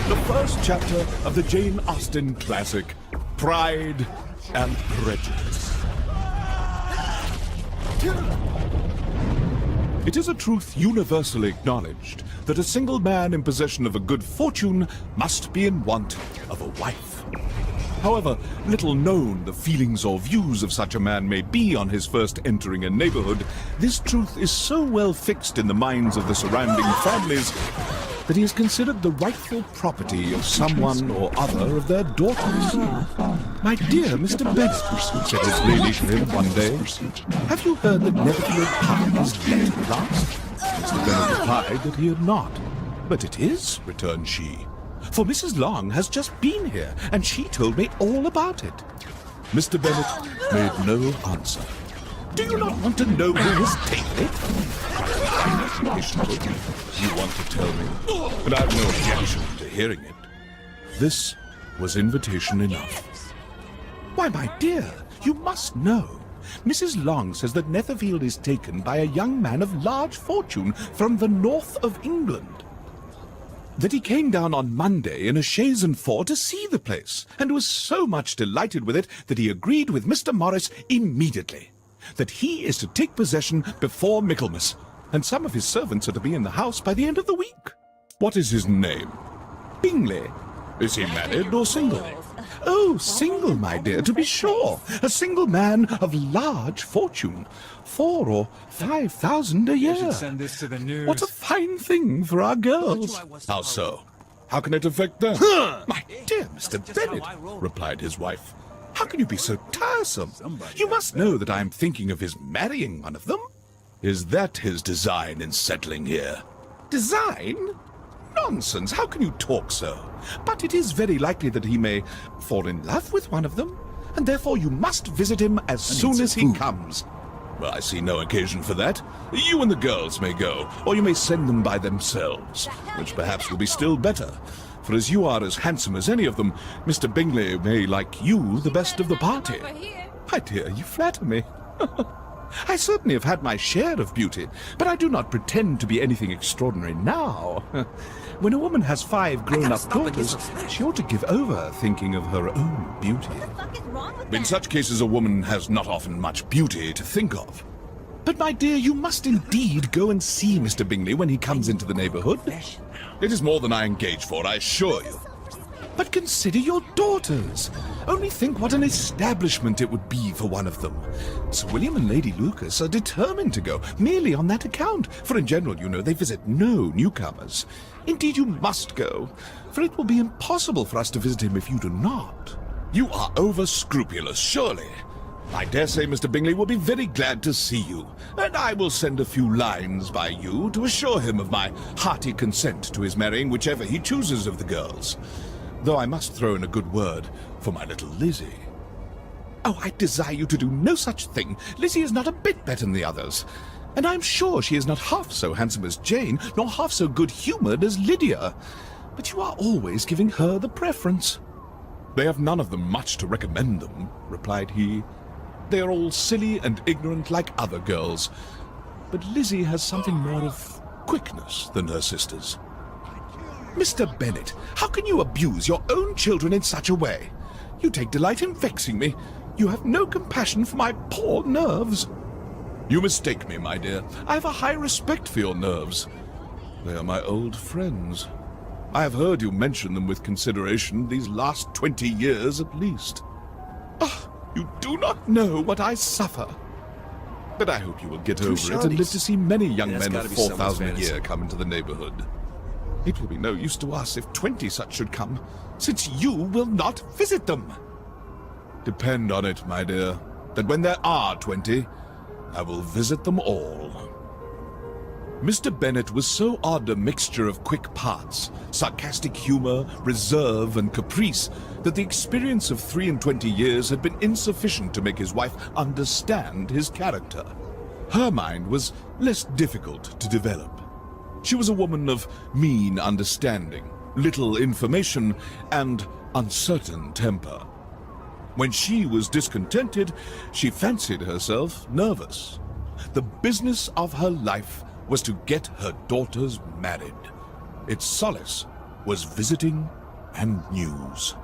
the first chapter of the Jane Austen classic, Pride and Prejudice. It is a truth universally acknowledged that a single man in possession of a good fortune must be in want of a wife. However little known the feelings or views of such a man may be on his first entering a neighborhood, this truth is so well fixed in the minds of the surrounding families that he is considered the rightful property of someone or other of their daughters. "My dear Mr. Bennet," said his lady to him one day, "have you heard that Netherfield Park is let at last?" Mr. Bennet replied that he had not. "But it is," returned she, "for Mrs. Long has just been here, and she told me all about it." Mr. Bennet made no answer. "Do you not want to know who has taken it?" Patiently. "You want to tell me, but I have no objection to hearing it." This was invitation enough. "Why, my dear, you must know. Mrs. Long says that Netherfield is taken by a young man of large fortune from the north of England. That he came down on Monday in a chaise and four to see the place, and was so much delighted with it that he agreed with Mr. Morris immediately. That he is to take possession before Michaelmas, and some of his servants are to be in the house by the end of the week." "What is his name?" "Bingley." "Is he married or single?" "Oh, single, my dear, to be sure. A single man of large fortune. 4,000 or 5,000 a year. Send this to the news. What a fine thing for our girls." "How so? How can it affect them?" "My dear Mr. Bennet," replied his wife, "how can you be so tiresome? You must know that I am thinking of his marrying one of them." "Is that his design in settling here?" "Design? Nonsense, how can you talk so? But it is very likely that he may fall in love with one of them, and therefore you must visit him as soon as he comes." "Well, I see no occasion for that. You and the girls may go, or you may send them by themselves, which perhaps will be still better, for as you are as handsome as any of them, Mr. Bingley may like you the best of the party." "My dear, you flatter me." "I certainly have had my share of beauty, but I do not pretend to be anything extraordinary now. When a woman has 5 grown-up daughters, she ought to give over thinking of her own beauty. In such cases, a woman has not often much beauty to think of." "But, my dear, you must indeed go and see Mr. Bingley when he comes into the neighbourhood." "It is more than I engage for, I assure you." "But consider your daughters. Only think what an establishment it would be for one of them. Sir William and Lady Lucas are determined to go, merely on that account, for in general, you know, they visit no newcomers. Indeed, you must go, for it will be impossible for us to visit him if you do not." "You are over-scrupulous, surely. I dare say Mr. Bingley will be very glad to see you, and I will send a few lines by you to assure him of my hearty consent to his marrying whichever he chooses of the girls. Though I must throw in a good word for my little Lizzie." "Oh, I desire you to do no such thing. Lizzie is not a bit better than the others, and I am sure she is not half so handsome as Jane, nor half so good-humoured as Lydia. But you are always giving her the preference." "They have none of them much to recommend them," replied he. "They are all silly and ignorant like other girls, but Lizzie has something more of quickness than her sisters." "Mr. Bennet, how can you abuse your own children in such a way? You take delight in vexing me. You have no compassion for my poor nerves." "You mistake me, my dear. I have a high respect for your nerves. They are my old friends. I have heard you mention them with consideration these last 20 years at least. Ah, you do not know what I suffer. But I hope you will get over it and live to see many young men of 4,000 a year come into the neighbourhood. It will be no use to us if 20 such should come, since you will not visit them." "Depend on it, my dear, that when there are 20, I will visit them all." Mr. Bennet was so odd a mixture of quick parts, sarcastic humour, reserve, and caprice, that the experience of 23 years had been insufficient to make his wife understand his character. Her mind was less difficult to develop. She was a woman of mean understanding, little information, and uncertain temper. When she was discontented, she fancied herself nervous. The business of her life was to get her daughters married. Its solace was visiting and news.